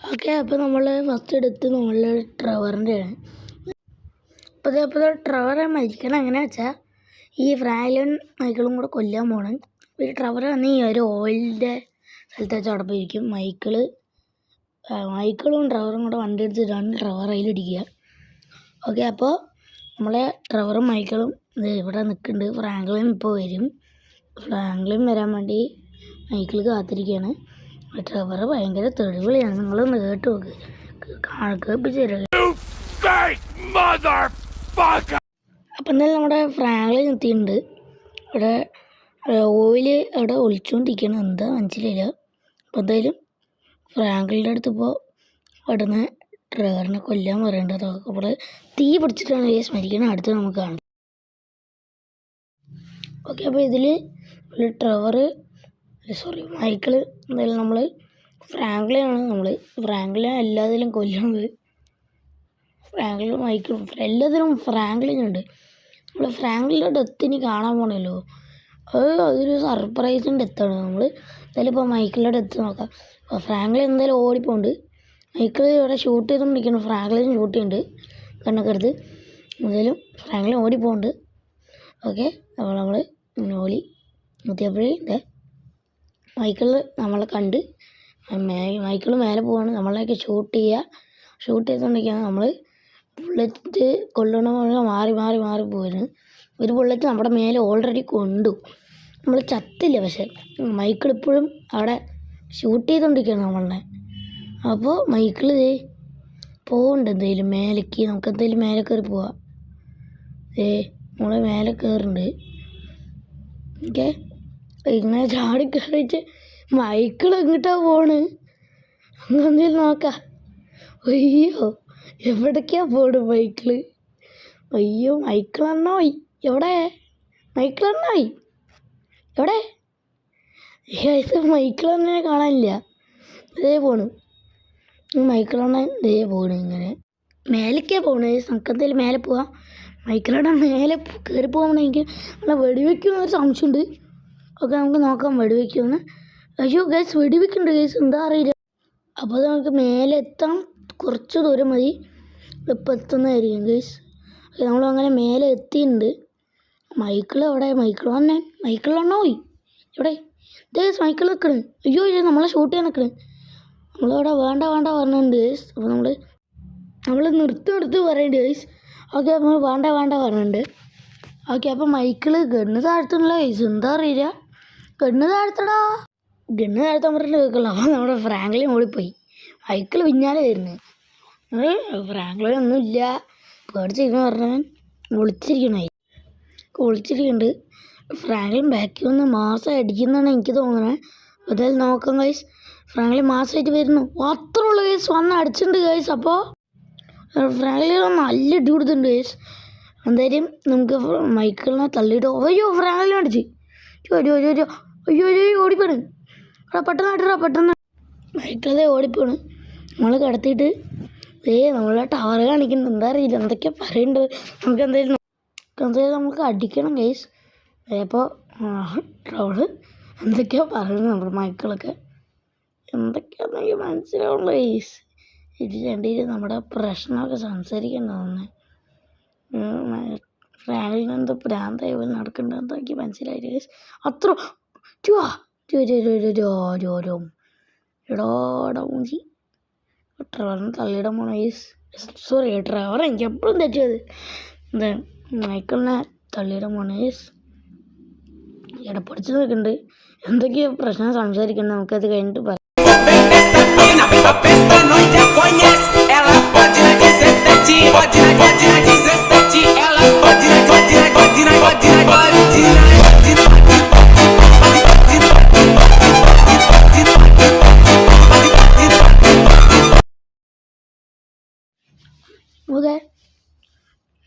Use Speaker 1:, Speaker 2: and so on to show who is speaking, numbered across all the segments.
Speaker 1: Okay, അപ്പോൾ നമ്മൾ first എടുത്ത് നമ്മൾ ട്രവറിൻ്റെയാണ്. അപ്പോൾ ട്രവറെ മരിക്കണം എങ്ങനെയാ വെച്ചാൽ ഈ ഫ്രാങ്ക്ലിൻ മൈക്കിളും കൂടെ കൊല്ലാൻ പോകണം. ഈ ട്രവർ വന്ന് ഈ ഒരു ഓയിലിൻ്റെ സ്ഥലത്ത് വെച്ച് അവിടെ പോയിരിക്കും. മൈക്കിളും ട്രവറും കൂടെ വണ്ടി എടുത്തിട്ടാണ് ട്രവർ അതിലിടിക്കുക. ഓക്കെ, അപ്പോൾ നമ്മളെ ട്രവറും മൈക്കിളും ഇവിടെ നിൽക്കുന്നുണ്ട്. ഫ്രാങ്ക്ലിൻ ഇപ്പോൾ വരും. ഫ്രാങ്ക്ലിൻ വരാൻ വേണ്ടി മൈക്കിൾ കാത്തിരിക്കുകയാണ്. ട്രവർ ഭയങ്കര തെളിവിളിയാണ്. നിങ്ങളൊന്ന് കേട്ട് നോക്ക്, കേൾപ്പിച്ച് തരാം. അപ്പം എന്തായാലും നമ്മുടെ ഫ്രാങ്ക്ലിൻ എത്തിയിട്ടുണ്ട്. ഇവിടെ ഓയില് അവിടെ ഒളിച്ചുകൊണ്ടിരിക്കണം, എന്താ മനസ്സിലായില്ല. അപ്പോൾ എന്തായാലും ഫ്രാങ്ക്ലിൻ്റെ അടുത്ത് ഇപ്പോൾ അവിടുന്ന് ട്രവറിനെ കൊല്ലാൻ പറയേണ്ടത്. അവിടെ തീ പിടിച്ചിട്ടാണ് കേസ് മരിക്കണം. അടുത്ത് നമുക്ക് കാണാം. ഓക്കെ, അപ്പോൾ ഇതിൽ മൈക്കിൾ എന്തായാലും നമ്മൾ ഫ്രാങ്ക്ലിനാണ് എല്ലാത്തിലും കൊല്ലണത്. ഫ്രാങ്ക്ലിനും മൈക്കിളും എല്ലാത്തിനും ഫ്രാങ്ക്ലിനുണ്ട്. നമ്മൾ ഫ്രാങ്ക്ലിൻ്റെ ഡെത്തിന് കാണാൻ പോകണമല്ലോ, അതൊരു സർപ്രൈസിൻ്റെ ഡെത്താണ്. നമ്മൾ എന്തായാലും ഇപ്പോൾ മൈക്കിളിൻ്റെ ഡെത്ത് നോക്കാം. അപ്പോൾ ഫ്രാങ്ക്ലിൻ എന്തായാലും ഓടിപ്പോണ്ട്. മൈക്കിൾ ഇവിടെ ഷൂട്ട് ചെയ്തുകൊണ്ടിരിക്കുന്നു, ഫ്രാങ്ക്ലിൻ ഷൂട്ട് ചെയ്യുന്നുണ്ട് കണ്ണൊക്കെ എടുത്ത്. എന്തായാലും ഫ്രാങ്ക്ലിൻ ഓടിപ്പോണ്ട്. ഓക്കെ, അപ്പോൾ നമ്മൾ ഓടി എത്തിയപ്പോഴേ മൈക്കിൾ നമ്മളെ കണ്ട് മൈക്കിൾ മേലെ പോവാണ്. നമ്മളെയൊക്കെ ഷൂട്ട് ചെയ്തുകൊണ്ടിരിക്കുകയാണ്. നമ്മൾ ബുള്ളറ്റ് കൊല്ലണ മാറി പോയിരുന്നു. ഒരു ബുള്ളറ്റ് നമ്മുടെ മേലെ ഓൾറെഡി കൊണ്ടു. നമ്മൾ ചത്തില്ല, പക്ഷെ മൈക്കിൾ ഇപ്പോഴും അവിടെ ഷൂട്ട് ചെയ്തുകൊണ്ടിരിക്കുകയാണ് നമ്മളെ. അപ്പോൾ മൈക്കിൾ പോകുന്നുണ്ട് എന്തെങ്കിലും മേലേക്ക്. നമുക്ക് എന്തെങ്കിലും മേലെ കയറി പോവാം. നമ്മൾ മേലെ കയറുന്നുണ്ട്. ഓക്കെ, ഇങ്ങനെ ചാടിക്കയറിയിട്ട് മൈക്കിൾ എങ്ങിട്ടാണ് പോണ്, അങ്ങനെ എന്തെങ്കിലും നോക്കാം. അയ്യോ, എവിടേക്കാ പോണ് മൈക്കിള്? അയ്യോ, മൈക്കിളെണ്ണോയി എവിടെ? മൈക്കിളെണ്ണോയി എവിടെ? മൈക്കിളെണ്ണെ കാണാനില്ല. പോണ് മൈക്കിളെണ്ണ പോണ്. ഇങ്ങനെ മേലേക്കാ പോണ്. നമുക്ക് എന്തായാലും മേലെ പോവാം. മൈക്കിളെണ്ണ മേലെ കയറി പോകണമെങ്കിൽ നമ്മളെ വെടിവെക്കുമെന്നൊരു സംശയമുണ്ട്. ഓക്കെ, നമുക്ക് നോക്കാം വെടിവെക്കുമെന്ന്. അയ്യോ ഗൈസ്, വെടിവെക്കുന്നുണ്ട് ഗൈസ്, എന്താ അറിയില്ല. അപ്പോൾ നമുക്ക് മേലെ എത്താൻ കുറച്ച് ദൂരം മതി, ഇപ്പോൾ എത്തുന്നതായിരിക്കും ഗൈസ്. നമ്മളങ്ങനെ മേലെ എത്തിയിട്ടുണ്ട്. മൈക്കിൾ എവിടെ? മൈക്കിളെണ്ണ പോയി എവിടെ? ഗൈസ്, മൈക്കിൾ നിൽക്കണ്. അയ്യോ നമ്മളെ ഷൂട്ട് ചെയ്യാൻ നിൽക്കണ്. നമ്മളിവിടെ വേണ്ട പറഞ്ഞിട്ടുണ്ട് ഗൈസ്. അപ്പോൾ നമ്മൾ നിർത്തി പറയുന്നുണ്ട് ഗൈസ്. ഓക്കെ, നമ്മൾ വേണ്ട പറഞ്ഞിട്ടുണ്ട്. ഓക്കെ, അപ്പോൾ മൈക്കിൾ ഗണ്ണ് താഴ്ത്തണല്ലോ ഗൈസ്, എന്താ അറിയില്ല. ഗണ്ണ് താഴ്ത്താൻ പറഞ്ഞിട്ട് കേൾക്കില്ല. അപ്പോൾ നമ്മുടെ ഫ്രാങ്ക്ലിൻ ഓടിപ്പോയി. മൈക്കിൾ പിന്നാലെ വരുന്നത്. ഫ്രാങ്ക്ലിൻ ഒന്നുമില്ല, പേടിച്ചിരിക്കുന്നു പറഞ്ഞവൻ ഒളിച്ചിരിക്കുന്നുണ്ട്. ഫ്രാങ്ക്ലിൻ ബാക്കിൽ വന്ന് മാസം അടിക്കുന്നതാണ് എനിക്ക് തോന്നുന്നത്. അതായത് നോക്കാം ഗൈസ്, ഫ്രാങ്ക്ലിൻ മാസമായിട്ട് വരുന്നു. അത്രേ ഉള്ളൂ ഗൈസ്, വന്ന് അടിച്ചിട്ടുണ്ട് ഗൈസ്. അപ്പോൾ ഫ്രാങ്ക്ലിൻ നല്ല ഇടി കൊടുത്തിട്ടുണ്ട് ഗൈസ്. എന്തായാലും നമുക്ക് മൈക്കിളിനെ തള്ളിയിട്ട് അയ്യോ ഫ്രാങ്ക്ലിൻ അടിച്ച് അയ്യോ ഓടിപ്പോണ്. പെട്ടെന്ന് മൈക്കിളെ ഓടിപ്പോണ്. നമ്മൾ കിടത്തിയിട്ട് നമ്മളെ ടവർ കാണിക്കുന്നുണ്ട്, എന്താ അറിയില്ല, എന്തൊക്കെയാ പറയേണ്ടത്. നമുക്ക് എന്തായാലും നമുക്ക് അടിക്കണം ഗൈസ്. അപ്പോൾ ട്രവള് എന്തൊക്കെയാ പറയുന്നത് നമ്മുടെ മൈക്കിളൊക്കെ, എന്തൊക്കെയാണെന്ന് എനിക്ക് മനസ്സിലാവുള്ളൂ ഗൈസ്. ഇത് രണ്ടിലും നമ്മുടെ പ്രശ്നമൊക്കെ സംസാരിക്കേണ്ടതാണ്. ഫ്രാങ്ക്ലിൻ എന്തോ പ്രാന്തായി പോലെ നടക്കേണ്ടതെന്ന് എനിക്ക് മനസ്സിലായി ഗൈസ്. അത്ര മൂഞ്ചി ട്രവറിന് തള്ളിയിടാൻ പോണ ഗൈസ്. സോറി, ട്രവർ എനിക്ക് എപ്പോഴും തെറ്റിയത്. മൈക്കിളിനെ തള്ളിയിടാൻ പോണ ഗൈസ്. ഇവിടെ പഠിച്ചു നിൽക്കുന്നുണ്ട്, എന്തൊക്കെയോ പ്രശ്നം സംസാരിക്കുന്നത്. നമുക്കത് കഴിഞ്ഞിട്ട് പറയാം.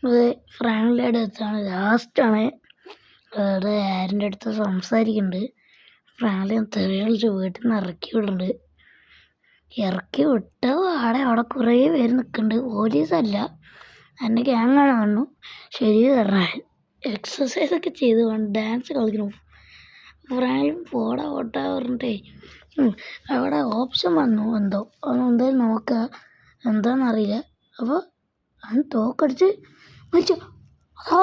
Speaker 1: അതെ, ഫ്രാങ്ക്ലിൻ്റെ അടുത്താണ്, ലാസ്റ്റാണ്. അതായത് ആരിൻ്റെ അടുത്ത് സംസാരിക്കുന്നുണ്ട്. ഫ്രാങ്ക്ലിൻ തെറി കളിച്ച് വീട്ടിൽ നിന്ന് ഇറക്കി വിട്ട അവിടെ കുറേ പേര് നിൽക്കുന്നുണ്ട്. പോലീസല്ല, എൻ്റെ ഗ്യാങ്ങാണ് കാണുന്നു. ശരി പറഞ്ഞാൽ എക്സസൈസൊക്കെ ചെയ്ത് ഡാൻസ് കളിക്കണം. ഫ്രാങ്ക്ലിൻ പോടാ പറഞ്ഞിട്ടേ അവിടെ ഓപ്ഷൻ വന്നു എന്തോ എന്തായാലും നോക്കുക എന്താണെന്നറിയില്ല. അപ്പോൾ അവൻ തോക്കടിച്ച് മരിച്ചു. അതാ